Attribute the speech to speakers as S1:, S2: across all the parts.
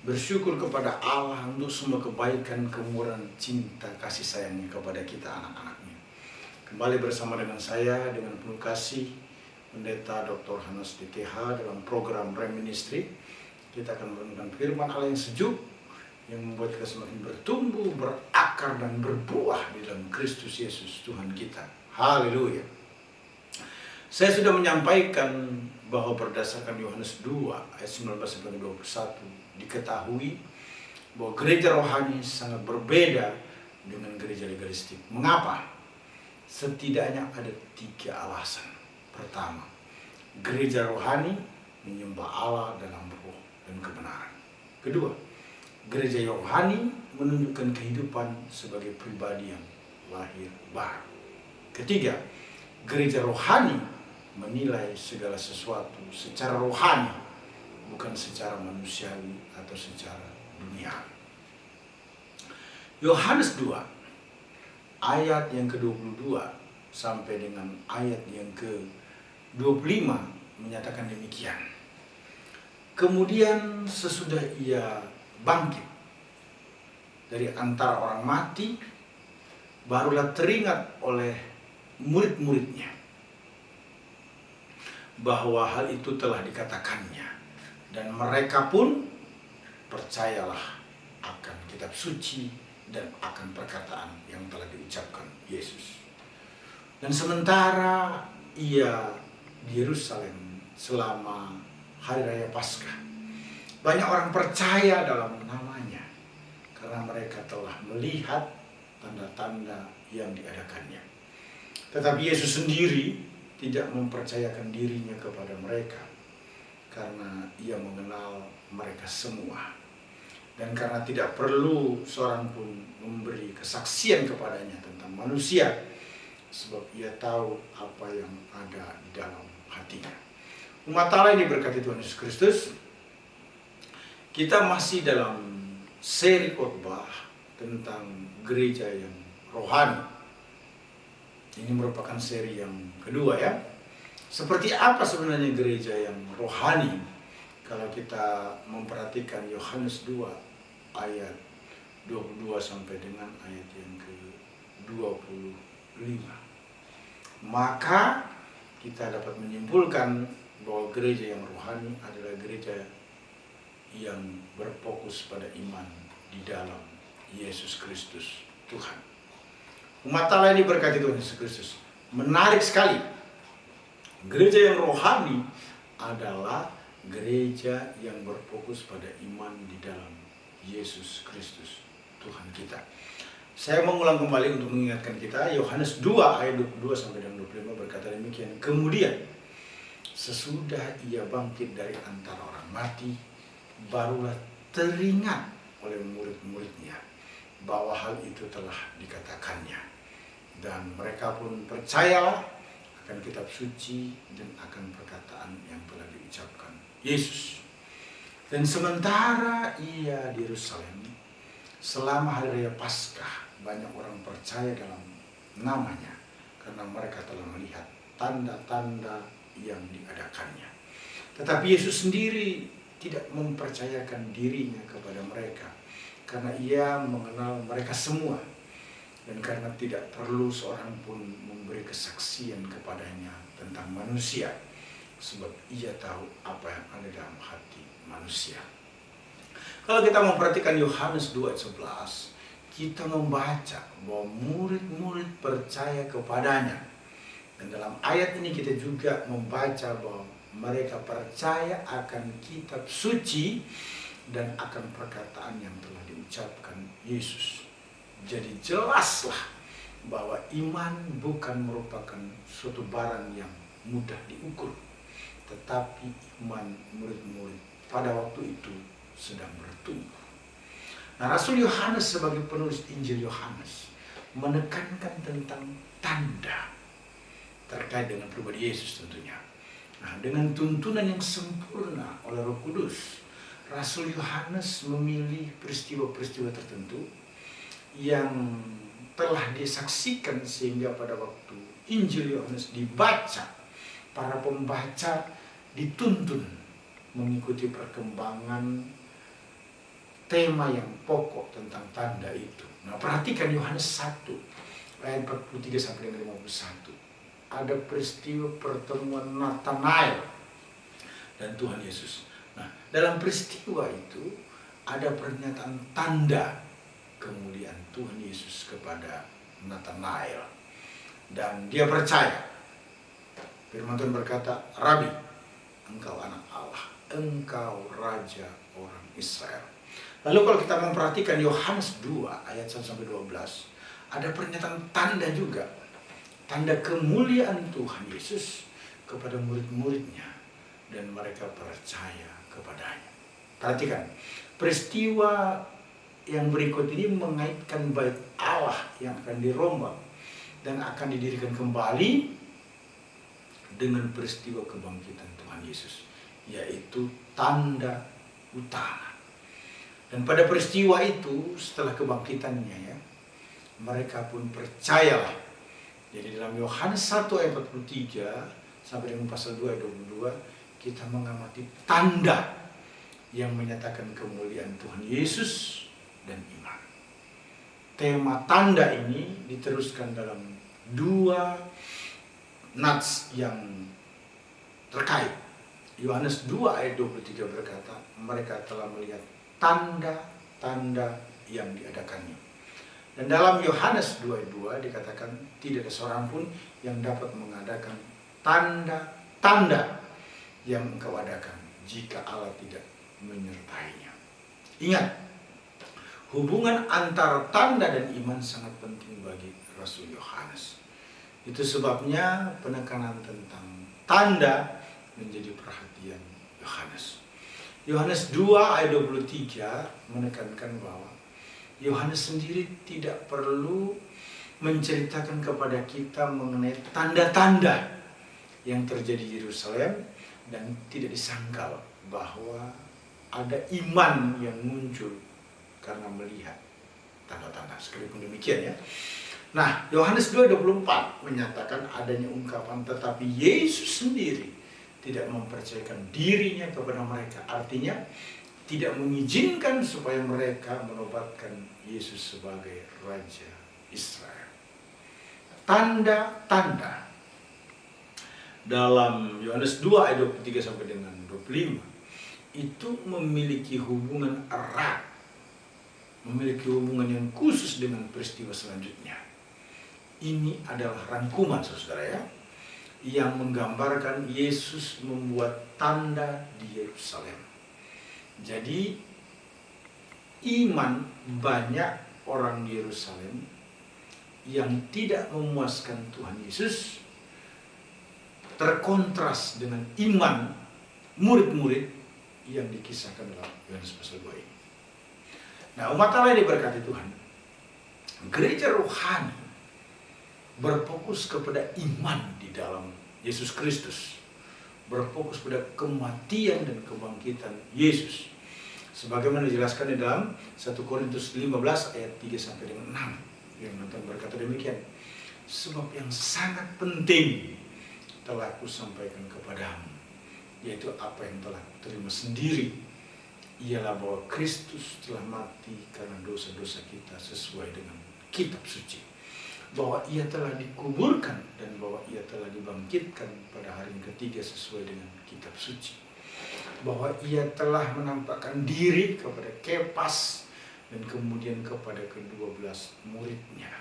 S1: bersyukur kepada Allah untuk semua kebaikan, kemurahan, cinta, kasih sayangnya kepada kita anak-anaknya. Kembali bersama dengan saya, dengan penuh kasih, Pendeta Dr. Hannes DTH dalam program Reminiscence. Kita akan merenungkan firman Allah yang sejuk, yang membuat kita semakin bertumbuh, berakar, dan berbuah di dalam Kristus Yesus Tuhan kita. Haleluya. Saya sudah menyampaikan bahwa berdasarkan Yohanes 2 ayat 19-21 diketahui bahwa gereja rohani sangat berbeda dengan gereja legalistik. Mengapa? Setidaknya ada 3 alasan. Pertama, gereja rohani menyembah Allah dalam roh dan kebenaran. Kedua, gereja rohani menunjukkan kehidupan sebagai pribadi yang lahir baru. Ketiga, gereja rohani menilai segala sesuatu secara rohani, bukan secara manusiawi atau secara duniawi. Yohanes 2 ayat yang ke-22 sampai dengan ayat yang ke-25 menyatakan demikian. Kemudian sesudah ia bangkit dari antara orang mati, barulah teringat oleh murid-muridnya bahwa hal itu telah dikatakannya, dan mereka pun percayalah akan kitab suci dan akan perkataan yang telah diucapkan Yesus. Dan sementara ia di Yerusalem selama hari raya Paskah, banyak orang percaya dalam namanya karena mereka telah melihat tanda-tanda yang diadakannya. Tetapi Yesus sendiri tidak mempercayakan dirinya kepada mereka karena ia mengenal mereka semua, dan karena tidak perlu seorang pun memberi kesaksian kepadanya tentang manusia, sebab ia tahu apa yang ada di dalam hatinya. Umat Allah yang diberkati Tuhan Yesus Kristus, kita masih dalam seri khotbah tentang gereja yang rohani. Ini merupakan seri yang kedua ya. Seperti apa sebenarnya gereja yang rohani? Kalau kita memperhatikan Yohanes 2 ayat 22 sampai dengan ayat yang ke-25. Maka kita dapat menyimpulkan bahwa gereja yang rohani adalah gereja yang berfokus pada iman di dalam Yesus Kristus Tuhan. Umat Allah ini berkati Tuhan Yesus Kristus. Menarik sekali. Gereja yang rohani adalah gereja yang berfokus pada iman di dalam Yesus Kristus Tuhan kita. Saya mengulang kembali untuk mengingatkan kita, Yohanes 2 ayat 22 sampai dengan 25 berkata demikian. Kemudian sesudah ia bangkit dari antara orang mati, barulah teringat oleh murid-muridnya bahwa hal itu telah dikatakannya. Dan mereka pun percayalah akan kitab suci dan akan perkataan yang telah diucapkan Yesus. Dan sementara ia di Yerusalem selama hari raya Paskah, banyak orang percaya dalam namanya karena mereka telah melihat tanda-tanda yang diadakannya. Tetapi Yesus sendiri tidak mempercayakan dirinya kepada mereka karena ia mengenal mereka semua, dan karena tidak perlu seorang pun memberi kesaksian kepadanya tentang manusia, sebab ia tahu apa yang ada dalam hati manusia. Kalau kita memperhatikan Yohanes 2 ayat 11, kita membaca bahwa murid-murid percaya kepadanya. Dan dalam ayat ini kita juga membaca bahwa mereka percaya akan kitab suci dan akan perkataan yang telah diucapkan Yesus. Jadi jelaslah bahwa iman bukan merupakan suatu barang yang mudah diukur, tetapi iman murid-murid pada waktu itu sedang bertumbuh. Nah, Rasul Yohanes sebagai penulis Injil Yohanes menekankan tentang tanda terkait dengan pribadi Yesus tentunya. Nah, dengan tuntunan yang sempurna oleh Roh Kudus, Rasul Yohanes memilih peristiwa-peristiwa tertentu yang telah disaksikan sehingga pada waktu Injil Yohanes dibaca, para pembaca dituntun mengikuti perkembangan tema yang pokok tentang tanda itu. Nah, perhatikan Yohanes 1 ayat 43 sampai dengan 51. Ada peristiwa pertemuan Nathanael dan Tuhan Yesus. Nah, dalam peristiwa itu ada pernyataan tanda kemuliaan Tuhan Yesus kepada Nathanael. Dan dia percaya. Firman Tuhan berkata, "Rabi, engkau anak Allah, engkau raja orang Israel." Lalu kalau kita memperhatikan Yohanes 2 ayat 1 sampai 12, ada pernyataan tanda juga. Tanda kemuliaan Tuhan Yesus kepada murid-muridnya dan mereka percaya kepadanya. Perhatikan, peristiwa yang berikut ini mengaitkan bait Allah yang akan dirombak dan akan didirikan kembali dengan peristiwa kebangkitan Tuhan Yesus, yaitu tanda utama. Dan pada peristiwa itu, setelah kebangkitannya ya, mereka pun percayalah. Jadi dalam Yohanes 1 ayat 43 sampai dengan pasal 2 ayat 22, kita mengamati tanda yang menyatakan kemuliaan Tuhan Yesus dan iman. Tema tanda ini diteruskan dalam 2 nats yang terkait. Yohanes 2 ayat 23 berkata, mereka telah melihat tanda-tanda yang diadakannya. Dan dalam Yohanes 2 ayat 2 dikatakan tidak ada seorang pun yang dapat mengadakan tanda-tanda yang engkau adakan jika Allah tidak menyertainya. Ingat, hubungan antara tanda dan iman sangat penting bagi Rasul Yohanes. Itu sebabnya penekanan tentang tanda menjadi perhatian Yohanes. Yohanes 2 ayat 23 menekankan bahwa Yohanes sendiri tidak perlu menceritakan kepada kita mengenai tanda-tanda yang terjadi di Yerusalem, dan tidak disangkal bahwa ada iman yang muncul karena melihat tanda-tanda. Sekalipun demikian ya. Nah, Yohanes 2:24 menyatakan adanya ungkapan tetapi Yesus sendiri tidak mempercayakan dirinya kepada mereka. Artinya tidak mengizinkan supaya mereka menobatkan Yesus sebagai Raja Israel. Tanda-tanda dalam Yohanes 2 ayat 23 sampai dengan 25 itu memiliki hubungan erat, memiliki hubungan yang khusus dengan peristiwa selanjutnya. Ini adalah rangkuman, saudara ya, yang menggambarkan Yesus membuat tanda di Yerusalem. Jadi iman banyak orang di Yerusalem yang tidak memuaskan Tuhan Yesus terkontras dengan iman murid-murid yang dikisahkan dalam Yohanes pasal 2 ini. Nah, umat Allah yang diberkati Tuhan, gereja rohani berfokus kepada iman di dalam Yesus Kristus, berfokus pada kematian dan kebangkitan Yesus. Sebagaimana dijelaskan di dalam 1 Korintus 15 ayat 3 sampai dengan 6, yang Tuhan berkata demikian, sebab yang sangat penting telah kusampaikan kepadamu, yaitu apa yang telah kuterima sendiri, ialah bahwa Kristus telah mati karena dosa-dosa kita sesuai dengan kitab suci, bahwa ia telah dikuburkan dan bahwa ia telah dibangkitkan pada hari yang ketiga sesuai dengan kitab suci, bahwa ia telah menampakkan diri kepada Kepas dan kemudian kepada ke-12 muridnya.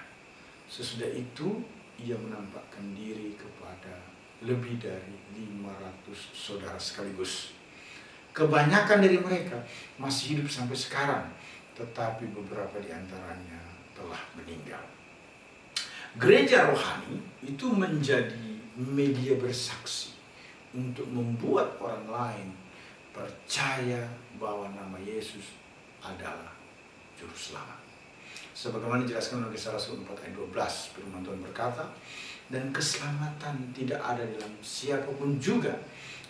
S1: Sesudah itu ia menampakkan diri kepada lebih dari 500 saudara sekaligus. Kebanyakan dari mereka masih hidup sampai sekarang, tetapi beberapa di antaranya telah meninggal. Gereja rohani itu menjadi media bersaksi untuk membuat orang lain percaya bahwa nama Yesus adalah Juru Selamat. Sebagaimana dijelaskan oleh Kisah Rasul 4 ayat 12, firman Tuhan berkata, dan keselamatan tidak ada dalam siapapun juga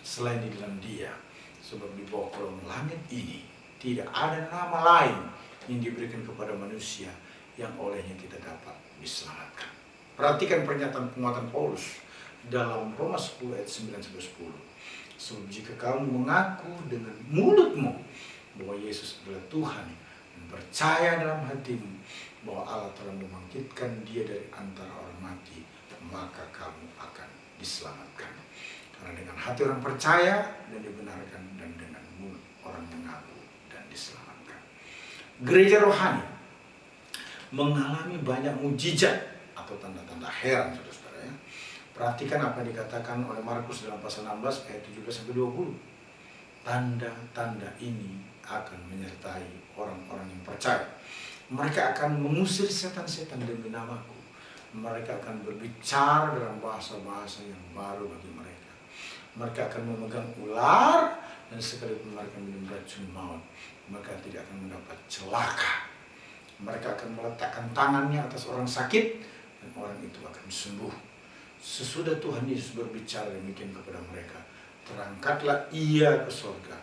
S1: selain di dalam Dia, sebab di bawah kolong langit ini tidak ada nama lain yang diberikan kepada manusia yang olehnya kita dapat diselamatkan. Perhatikan pernyataan penguatan Paulus dalam Roma 10 ayat 9 sampai 10. Sebab jika kamu mengaku dengan mulutmu bahwa Yesus adalah Tuhan dan percaya dalam hatimu bahwa Allah telah membangkitkan dia dari antara orang mati, maka kamu akan diselamatkan. Karena dengan hati orang percaya dan dibenarkan, dan dengan mulut orang mengaku dan diselamatkan. Gereja rohani mengalami banyak mujizat atau tanda-tanda heran, saudara-saudara ya. Perhatikan apa yang dikatakan oleh Markus dalam pasal 16 ayat 17-20. Tanda-tanda ini akan menyertai orang-orang yang percaya. Mereka akan mengusir setan-setan demi namaku. Mereka akan berbicara dalam bahasa-bahasa yang baru bagi mereka. Mereka akan memegang ular, dan sekalipun mereka minum racun maut, mereka tidak akan mendapat celaka. Mereka akan meletakkan tangannya atas orang sakit, dan orang itu akan sembuh. Sesudah Tuhan Yesus berbicara demikian kepada mereka, terangkatlah ia ke surga,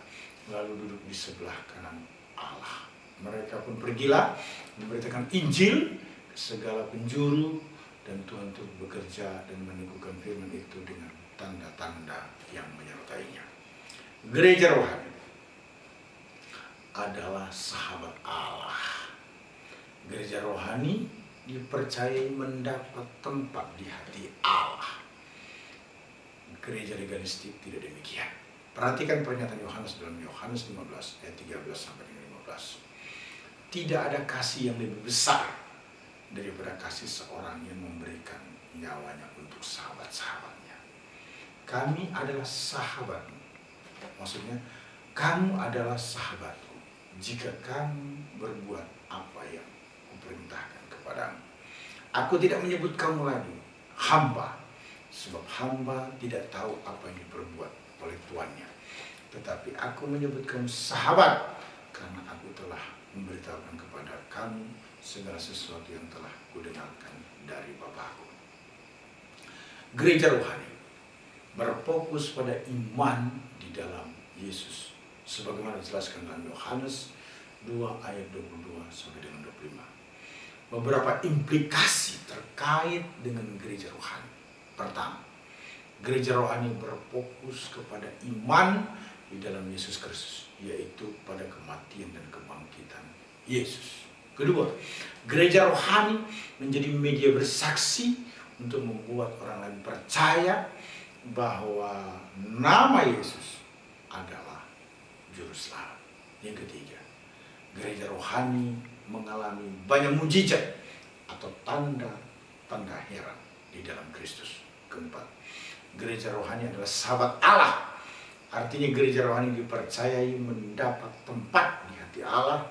S1: lalu duduk di sebelah kanan Allah. Mereka pun pergilah memberitakan Injil ke segala penjuru, dan Tuhan turut bekerja dan meneguhkan firman itu dengan tanda-tanda yang menyertainya. Gereja rohani adalah sahabat Allah. Gereja rohani dipercayai mendapat tempat di hati Allah. Gereja legalistik tidak demikian. Perhatikan pernyataan Yohanes dalam Yohanes 15 ayat 13-15. Tidak ada kasih yang lebih besar daripada kasih seorang yang memberikan nyawanya untuk sahabat-sahabatnya. Kami adalah sahabatmu. Maksudnya, kamu adalah sahabatku jika kamu berbuat apa yang kuperintahkan kepadamu. Aku tidak menyebut kamu lagi hamba, sebab hamba tidak tahu apa yang diperbuat oleh tuannya. Tetapi aku menyebut kamu sahabat, karena aku telah memberitahukan kepada kamu segala sesuatu yang telah kudengarkan dari Bapakku. Gereja rohani berfokus pada iman di dalam Yesus, sebagaimana dijelaskan dalam Yohanes 2 ayat 22-25. Beberapa implikasi terkait dengan gereja rohani. Pertama, gereja rohani berfokus kepada iman di dalam Yesus Kristus, yaitu pada kematian dan kebangkitan Yesus. Kedua, gereja rohani menjadi media bersaksi untuk membuat orang lain percaya bahwa nama Yesus adalah juru selamat. Yang ketiga, gereja rohani mengalami banyak mujizat atau tanda-tanda heran di dalam Kristus. Keempat, gereja rohani adalah sahabat Allah. Artinya gereja rohani dipercayai mendapat tempat di hati Allah.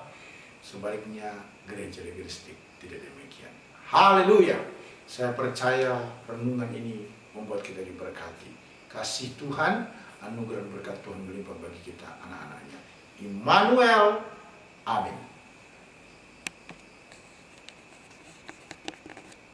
S1: Sebaliknya gereja legalistik tidak demikian. Haleluya. Saya percaya renungan ini membuat kita diberkati. Kasih Tuhan, anugerah berkat Tuhan melimpah bagi kita anak-anaknya. Immanuel. Amin.